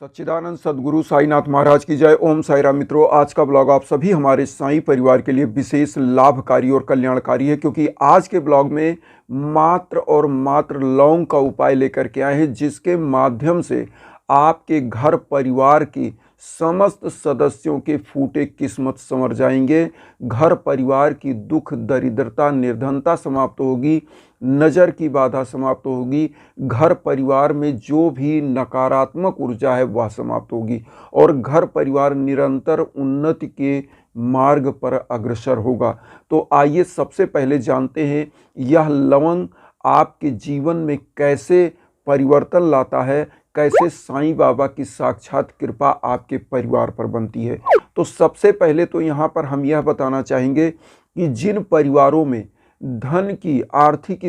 सच्चिदानंद सद्गुरु साईनाथ महाराज की जय। ओम साईराम। मित्रों, आज का ब्लॉग आप सभी हमारे साईं परिवार के लिए विशेष लाभकारी और कल्याणकारी है, क्योंकि आज के ब्लॉग में मात्र और मात्र लौंग का उपाय लेकर के आए हैं, जिसके माध्यम से आपके घर परिवार की समस्त सदस्यों के फूटे किस्मत संवर जाएंगे। घर परिवार की दुख दरिद्रता निर्धनता समाप्त होगी, नज़र की बाधा समाप्त होगी, घर परिवार में जो भी नकारात्मक ऊर्जा है वह समाप्त होगी और घर परिवार निरंतर उन्नति के मार्ग पर अग्रसर होगा। तो आइए सबसे पहले जानते हैं यह लवंग आपके जीवन में कैसे परिवर्तन लाता है, कैसे साईं बाबा की साक्षात कृपा आपके परिवार पर बनती है। तो सबसे पहले तो यहाँ पर हम यह बताना चाहेंगे कि जिन परिवारों में धन की आर्थिक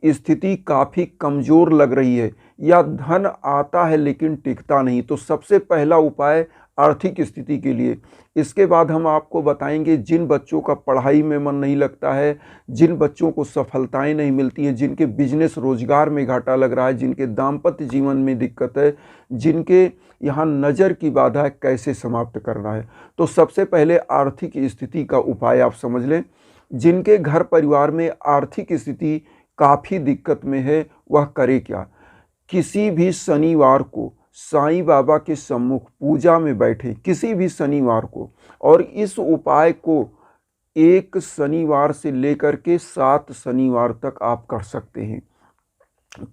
स्थिति काफ़ी कमज़ोर लग रही है या धन आता है लेकिन टिकता नहीं, तो सबसे पहला उपाय आर्थिक स्थिति के लिए। इसके बाद हम आपको बताएंगे जिन बच्चों का पढ़ाई में मन नहीं लगता है, जिन बच्चों को सफलताएं नहीं मिलती हैं, जिनके बिजनेस रोजगार में घाटा लग रहा है, जिनके दाम्पत्य जीवन में दिक्कत है, जिनके यहाँ नज़र की बाधा है, कैसे समाप्त करना है। तो सबसे पहले आर्थिक स्थिति का उपाय आप समझ लें। जिनके घर परिवार में आर्थिक स्थिति काफ़ी दिक्कत में है वह करे क्या। किसी भी शनिवार को साईं बाबा के सम्मुख पूजा में बैठे, किसी भी शनिवार को, और इस उपाय को 1 शनिवार से लेकर के 7 शनिवार तक आप कर सकते हैं।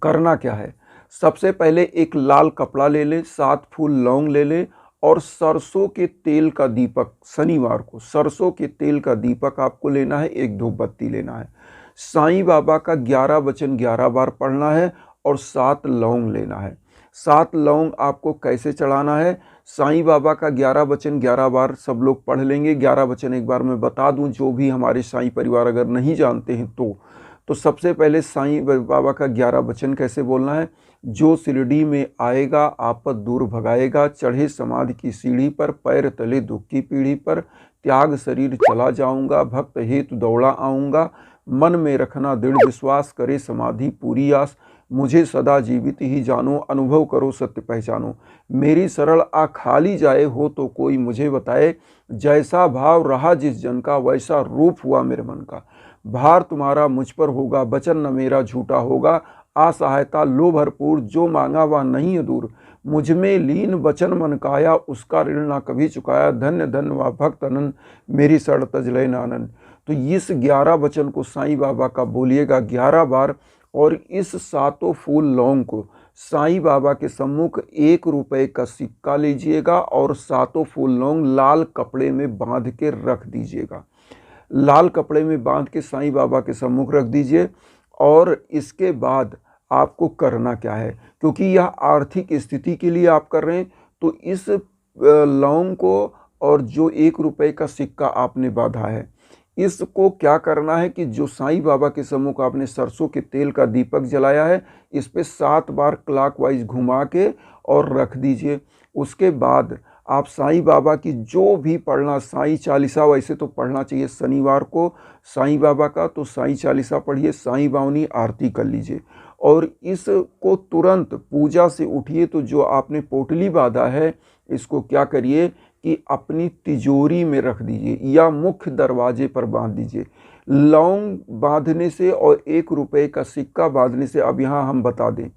करना क्या है, सबसे पहले एक लाल कपड़ा ले लें, 7 फूल लौंग ले लें और सरसों के तेल का दीपक, शनिवार को सरसों के तेल का दीपक आपको लेना है, एक धूप बत्ती लेना है, साईं बाबा का 11 वचन 11 बार पढ़ना है और 7 लौंग लेना है। 7 लौंग आपको कैसे चढ़ाना है, साईं बाबा का 11 वचन 11 बार सब लोग पढ़ लेंगे। 11 वचन एक बार मैं बता दूं, जो भी हमारे साईं परिवार अगर नहीं जानते हैं तो सबसे पहले साईं बाबा का 11 वचन कैसे बोलना है। जो शिरडी में आएगा आपद दूर भगाएगा, चढ़े समाधि की सीढ़ी पर, पैर तले दुख की पीढ़ी पर, त्याग शरीर चला जाऊंगा, भक्त हेतु दौड़ा आऊँगा, मन में रखना दृढ़ विश्वास, करे समाधि पूरी आस, मुझे सदा जीवित ही जानो, अनुभव करो सत्य पहचानो, मेरी सरल आ खाली जाए हो तो कोई मुझे बताए, जैसा भाव रहा जिस जन का वैसा रूप हुआ मेरे मन का, भार तुम्हारा मुझ पर होगा, वचन न मेरा झूठा होगा, असहायता लो भरपूर, जो मांगा वह नहीं है दूर, मुझ में लीन वचन मन काया, उसका ऋण ना कभी चुकाया, धन्य धन्य व भक्त अनंत, मेरी शरण तज लय नानन। तो इस 11 वचन को साईं बाबा का बोलिएगा 11 बार और इस 7 फूल लौंग को साईं बाबा के सम्मुख 1 रुपये का सिक्का लीजिएगा और 7 फूल लौंग लाल कपड़े में बांध के रख दीजिएगा। लाल कपड़े में बांध के साईं बाबा के सम्मुख रख दीजिए। और इसके बाद आपको करना क्या है, क्योंकि यह आर्थिक स्थिति के लिए आप कर रहे हैं, तो इस लौंग को और जो 1 रुपये का सिक्का आपने बांधा है, इसको क्या करना है कि जो साईं बाबा के सम्मुख आपने सरसों के तेल का दीपक जलाया है, इस पे 7 बार क्लॉकवाइज घुमा के और रख दीजिए। उसके बाद आप साईं बाबा की जो भी पढ़ना, साईं चालीसा वैसे तो पढ़ना चाहिए शनिवार को साईं बाबा का, तो साईं चालीसा पढ़िए, साईं बावनी आरती कर लीजिए और इसको तुरंत पूजा से उठिए तो जो आपने पोटली बांधा है इसको क्या करिए कि अपनी तिजोरी में रख दीजिए या मुख्य दरवाजे पर बांध दीजिए। लौंग बांधने से और 1 रुपये का सिक्का बांधने से, अब यहाँ हम बता दें,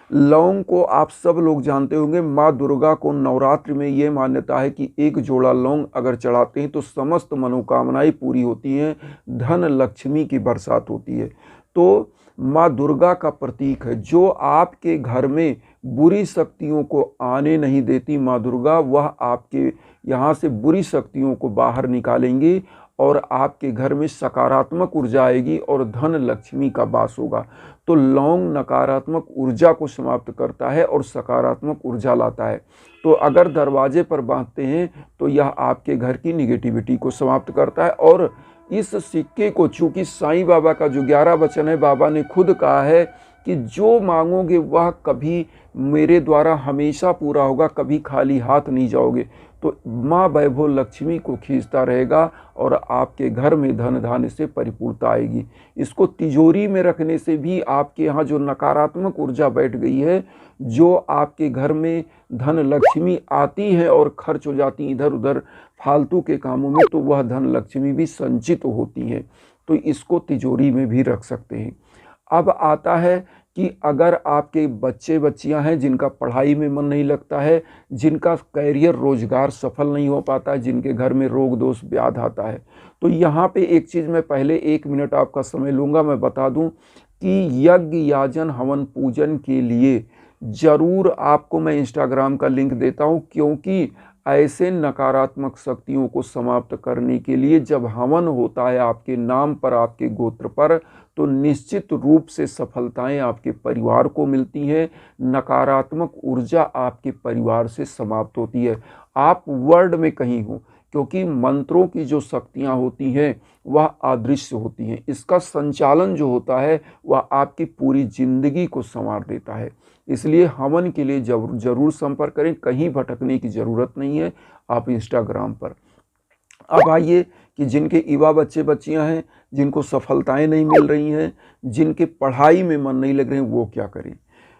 लौंग को आप सब लोग जानते होंगे, माँ दुर्गा को नवरात्र में ये मान्यता है कि 1 जोड़ा लौंग अगर चढ़ाते हैं तो समस्त मनोकामनाएं पूरी होती हैं, धन लक्ष्मी की बरसात होती है। तो माँ दुर्गा का प्रतीक है, जो आपके घर में बुरी शक्तियों को आने नहीं देती माँ दुर्गा, वह आपके यहाँ से बुरी शक्तियों को बाहर निकालेंगी और आपके घर में सकारात्मक ऊर्जा आएगी और धन लक्ष्मी का वास होगा। तो लौंग नकारात्मक ऊर्जा को समाप्त करता है और सकारात्मक ऊर्जा लाता है। तो अगर दरवाजे पर बांधते हैं तो यह आपके घर की निगेटिविटी को समाप्त करता है। और इस सिक्के को, चूँकि साईं बाबा का जो 11 वचन है, बाबा ने खुद कहा है कि जो मांगोगे वह कभी मेरे द्वारा हमेशा पूरा होगा, कभी खाली हाथ नहीं जाओगे। तो माँ वैभव लक्ष्मी को खींचता रहेगा और आपके घर में धन धान्य से परिपूर्णता आएगी। इसको तिजोरी में रखने से भी आपके यहाँ जो नकारात्मक ऊर्जा बैठ गई है, जो आपके घर में धन लक्ष्मी आती है और खर्च हो जाती इधर उधर फालतू के कामों में, तो वह धन लक्ष्मी भी संचित होती है। तो इसको तिजोरी में भी रख सकते हैं। अब आता है कि अगर आपके बच्चे बच्चियां हैं जिनका पढ़ाई में मन नहीं लगता है, जिनका कैरियर रोजगार सफल नहीं हो पाता है, जिनके घर में रोग दोष व्याध आता है, तो यहाँ पे एक चीज़ मैं पहले 1 मिनट आपका समय लूँगा, मैं बता दूँ कि यज्ञ याजन हवन पूजन के लिए ज़रूर आपको मैं इंस्टाग्राम का लिंक देता हूँ, क्योंकि ऐसे नकारात्मक शक्तियों को समाप्त करने के लिए जब हवन होता है आपके नाम पर, आपके गोत्र पर, तो निश्चित रूप से सफलताएं आपके परिवार को मिलती हैं, नकारात्मक ऊर्जा आपके परिवार से समाप्त होती है। आप वर्ल्ड में कहीं हो, क्योंकि मंत्रों की जो शक्तियां होती हैं वह अदृश्य होती हैं। इसका संचालन जो होता है वह आपकी पूरी जिंदगी को संवार देता है। इसलिए हवन के लिए जरूर संपर्क करें, कहीं भटकने की ज़रूरत नहीं है, आप इंस्टाग्राम पर। अब आइए कि जिनके युवा बच्चे बच्चियां हैं, जिनको सफलताएं नहीं मिल रही हैं, जिनके पढ़ाई में मन नहीं लग रहे हैं, वो क्या करें।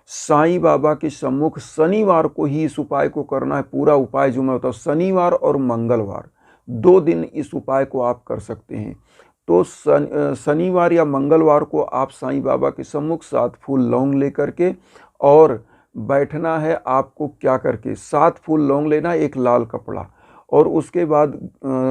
साईं बाबा के सम्मुख शनिवार को ही इस उपाय को करना है। पूरा उपाय जो मैं बताऊँ, शनिवार और मंगलवार 2 दिन इस उपाय को आप कर सकते हैं। तो शनिवार या मंगलवार को आप साईं बाबा के सम्मुख 7 फूल लौंग लेकर के और बैठना है आपको। क्या करके 7 फूल लौंग लेना, एक लाल कपड़ा, और उसके बाद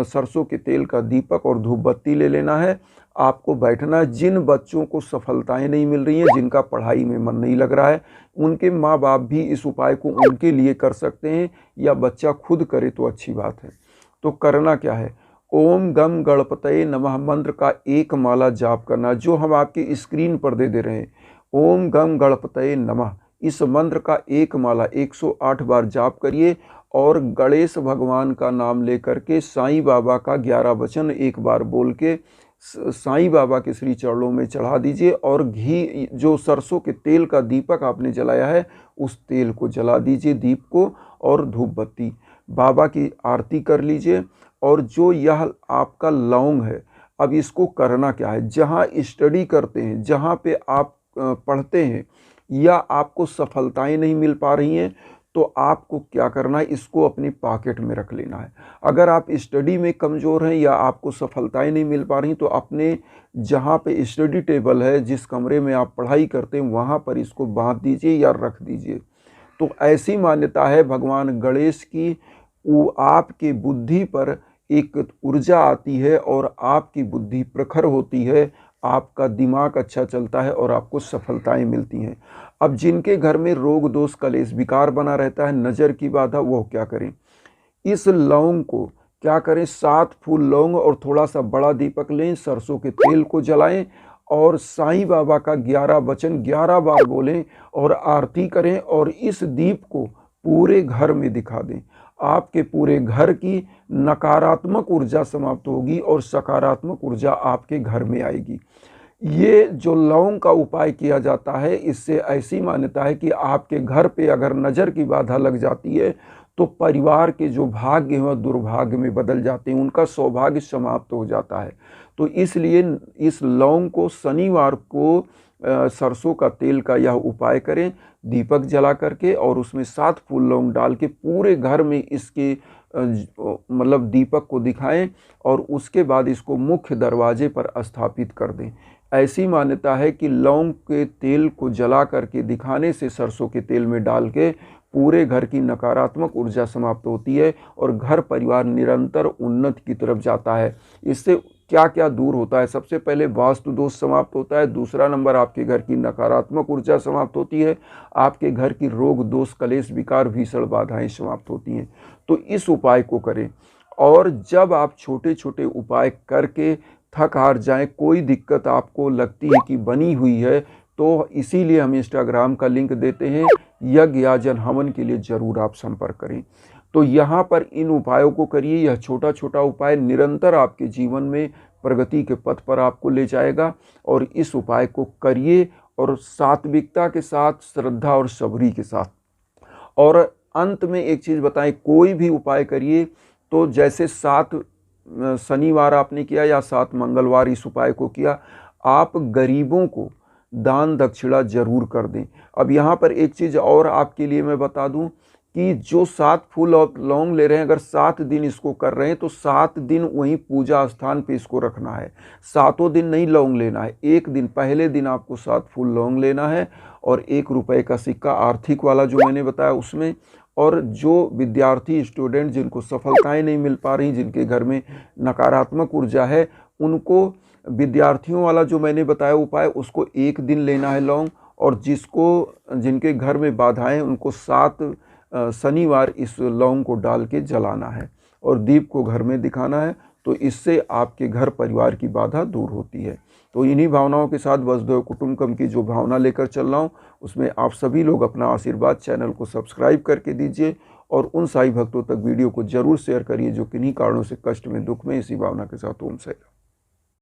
सरसों के तेल का दीपक और धूप बत्ती ले लेना है। आपको बैठना है। जिन बच्चों को सफलताएं नहीं मिल रही हैं, जिनका पढ़ाई में मन नहीं लग रहा है, उनके माँ बाप भी इस उपाय को उनके लिए कर सकते हैं, या बच्चा खुद करे तो अच्छी बात है। तो करना क्या है, ओम गम गणपतये नमः मंत्र का 1 माला जाप करना, जो हम आपकी स्क्रीन पर दे रहे हैं। ओम गम गणपतये नमः, इस मंत्र का 1 माला 108 बार जाप करिए, और गणेश भगवान का नाम लेकर के साईं बाबा का 11 वचन एक बार बोल के साईं बाबा के श्री चरणों में चढ़ा दीजिए। और घी, जो सरसों के तेल का दीपक आपने जलाया है, उस तेल को जला दीजिए, दीप को, और धूप बत्ती, बाबा की आरती कर लीजिए। और जो यह आपका लौंग है, अब इसको करना क्या है, जहाँ स्टडी करते हैं, जहाँ पे आप पढ़ते हैं, या आपको सफलताएं नहीं मिल पा रही हैं, तो आपको क्या करना है, इसको अपनी पॉकेट में रख लेना है। अगर आप स्टडी में कमज़ोर हैं या आपको सफलताएं नहीं मिल पा रही, तो अपने जहाँ पे स्टडी टेबल है, जिस कमरे में आप पढ़ाई करते हैं, वहाँ पर इसको बांध दीजिए या रख दीजिए। तो ऐसी मान्यता है भगवान गणेश की, वो आपके बुद्धि पर एक ऊर्जा आती है और आपकी बुद्धि प्रखर होती है, आपका दिमाग अच्छा चलता है और आपको सफलताएं मिलती हैं। अब जिनके घर में रोग दोष कलेश विकार बना रहता है, नज़र की बाधा, वो क्या करें, इस लौंग को क्या करें, 7 फूल लौंग और थोड़ा सा बड़ा दीपक लें, सरसों के तेल को जलाएं, और साईं बाबा का 11 वचन 11 बार बोलें और आरती करें, और इस दीप को पूरे घर में दिखा दें। आपके पूरे घर की नकारात्मक ऊर्जा समाप्त होगी और सकारात्मक ऊर्जा आपके घर में आएगी। ये जो लौंग का उपाय किया जाता है, इससे ऐसी मान्यता है कि आपके घर पे अगर नज़र की बाधा लग जाती है, तो परिवार के जो भाग्य हैं वह दुर्भाग्य में बदल जाते हैं, उनका सौभाग्य समाप्त हो जाता है। तो इसलिए इस लौंग को शनिवार को सरसों का तेल का यह उपाय करें, दीपक जला करके, और उसमें 7 फूल लौंग डाल के पूरे घर में इसके मतलब दीपक को दिखाएं, और उसके बाद इसको मुख्य दरवाजे पर स्थापित कर दें। ऐसी मान्यता है कि लौंग के तेल को जला करके दिखाने से, सरसों के तेल में डाल के, पूरे घर की नकारात्मक ऊर्जा समाप्त होती है और घर परिवार निरंतर उन्नति की तरफ जाता है। इससे क्या क्या दूर होता है, सबसे पहले वास्तु दोष समाप्त होता है, दूसरा नंबर आपके घर की नकारात्मक ऊर्जा समाप्त होती है, आपके घर की रोग दोष कलेश विकार भीषण बाधाएं समाप्त होती हैं। तो इस उपाय को करें, और जब आप छोटे छोटे उपाय करके थक हार जाएं, कोई दिक्कत आपको लगती है कि बनी हुई है, तो इसीलिए हम इंस्टाग्राम का लिंक देते हैं, यज्ञ याजन हवन के लिए ज़रूर आप संपर्क करें। तो यहाँ पर इन उपायों को करिए, यह छोटा छोटा उपाय निरंतर आपके जीवन में प्रगति के पथ पर आपको ले जाएगा। और इस उपाय को करिए, और सात्विकता के साथ, श्रद्धा और सबरी के साथ। और अंत में एक चीज़ बताएं, कोई भी उपाय करिए तो जैसे 7 शनिवार आपने किया या 7 मंगलवार इस उपाय को किया, आप गरीबों को दान दक्षिणा जरूर कर दें। अब यहाँ पर एक चीज़ और आपके लिए मैं बता दूं कि जो 7 फूल और लौंग ले रहे हैं, अगर 7 दिन इसको कर रहे हैं तो 7 दिन वहीं पूजा स्थान पे इसको रखना है। 7 दिन नहीं लौंग लेना है, एक दिन, पहले दिन आपको 7 फूल लौंग लेना है और 1 रुपए का सिक्का आर्थिक वाला जो मैंने बताया उसमें। और जो विद्यार्थी स्टूडेंट जिनको सफलताएं नहीं मिल पा रही, जिनके घर में नकारात्मक ऊर्जा है, उनको विद्यार्थियों वाला जो मैंने बताया उपाय, उसको 1 दिन लेना है लौंग। और जिनके घर में बाधाएं, उनको 7 शनिवार इस लौंग को डाल के जलाना है और दीप को घर में दिखाना है। तो इससे आपके घर परिवार की बाधा दूर होती है। तो इन्हीं भावनाओं के साथ वसुधैव कुटुंबकम की जो भावना लेकर चल रहा हूँ, उसमें आप सभी लोग अपना आशीर्वाद चैनल को सब्सक्राइब करके दीजिए और उन साई भक्तों तक वीडियो को जरूर शेयर करिए जो किन्हीं कारणों से कष्ट में, दुख में, इसी भावना के साथ ओम साई राम।